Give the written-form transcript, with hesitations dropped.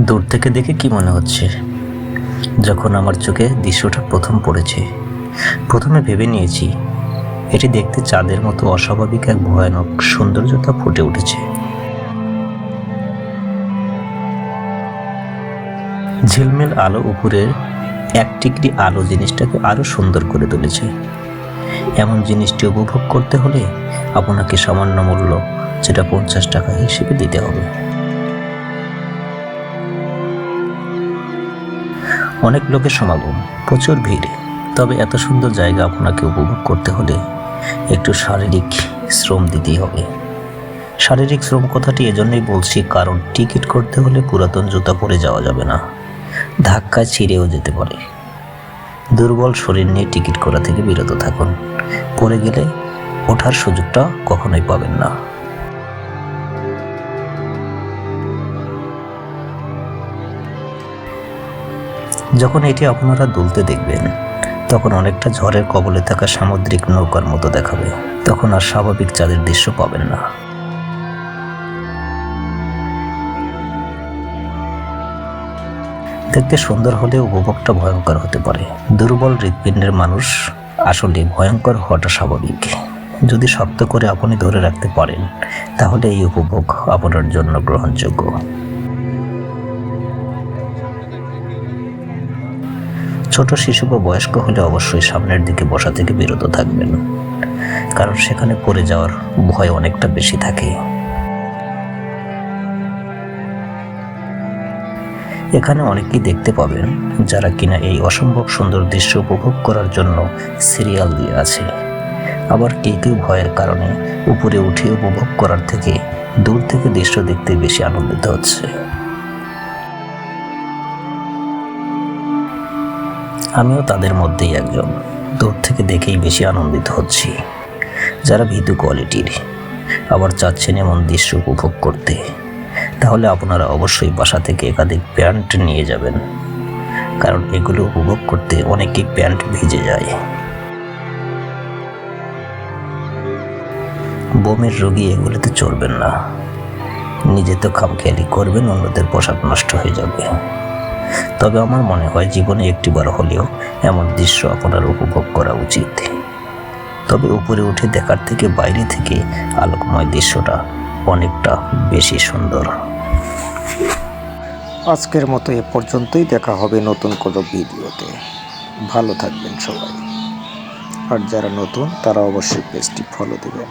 দূর থেকে দেখে কি মনে হচ্ছে? যখন আমার চোখে দৃশ্যটা প্রথম পড়েছে, প্রথমে ভেবে নিয়েছি এটি দেখতে চাঁদের মতো অস্বাভাবিক এক ভয়ানক সৌন্দর্যতা ফুটে উঠেছে। ঝিলমিল আলো উপরের এক টিকরি আলো জিনিসটাকে আরো সুন্দর করে তুলেছে। এমন জিনিসটি উপভোগ করতে হলে আপনাকে সামান্য মূল্য, যেটা 50 টাকা হিসেবে দিতে হবে। অনেক লোকের সমাগম, প্রচুর ভিড়। তবে এত সুন্দর জায়গা আপনাকে উপভোগ করতে হলে একটু শারীরিক শ্রম দিতেই হবে। শারীরিক শ্রম কথাটি এজন্যই বলছি, কারণ টিকিট করতে হলে পুরাতন জুতা পরে যাওয়া যাবে না, ধাক্কায় ছিঁড়েও যেতে পারে। দুর্বল শরীর নিয়ে টিকিট করা থেকে বিরত থাকুন, পরে গেলে ওঠার সুযোগটা কখনোই পাবেন না। যখন এটি আপনারা দুলতে দেখবেন, তখন অনেকটা ঝড়ের কবলে থাকা সামুদ্রিক নৌকার মতো দেখাবে। তখন আর স্বাভাবিক চাঁদের দৃশ্য পাবেন না। দেখতে সুন্দর হলেও উপভোগটা ভয়ঙ্কর হতে পারে। দুর্বল হৃৎপিণ্ডের মানুষ আসলে ভয়ঙ্কর হওয়াটা স্বাভাবিক। যদি শক্ত করে আপনি ধরে রাখতে পারেন, তাহলে এই উপভোগ আপনার জন্য গ্রহণযোগ্য। ছোট শিশু বা বয়স্ক হলে অবশ্যই সামনের দিকে বসা থেকে বিরত থাকবেন, কারণ সেখানে পড়ে যাওয়ার ভয় অনেকটা বেশি থাকে। এখানে অনেকেই দেখতে পাবেন যারা কিনা এই অসম্ভব সুন্দর দৃশ্য উপভোগ করার জন্য সিরিয়াল দিয়ে আছে। আবার কেউ ভয়ের কারণে উপরে উঠে উপভোগ করার থেকে দূর থেকে দৃশ্য দেখতে বেশি আনন্দিত হচ্ছে। আমিও তাদের মধ্যেই একজন। দূর থেকে দেখেই বেশি আনন্দিত হচ্ছি। যারা ভীতু কোয়ালিটির আবার চাচ্ছেন এমন দৃশ্য উপভোগ করতে, তাহলে আপনারা অবশ্যই বাসা থেকে একাধিক প্যান্ট নিয়ে যাবেন, কারণ এগুলো উপভোগ করতে অনেকেই প্যান্ট ভিজে যায়। বমির রোগী এগুলোতে চলবেন না। নিজে তো খামখেয়ালি করবেন, অন্যদের পোশাক নষ্ট হয়ে যাবে। তবে আমার মনে হয় জীবনে একটিবার হলেও এমন দৃশ্য আপনার উপভোগ করা উচিত। তবে উপরে উঠে দেখার থেকে বাইরে থেকে আলোকময় দৃশ্যটা অনেকটা বেশি সুন্দর। আজকের মতো এ পর্যন্তই। দেখা হবে নতুন কোনো ভিডিওতে। ভালো থাকবেন সবাই। আর যারা নতুন তারা অবশ্যই পেজটি ফলো দেবেন।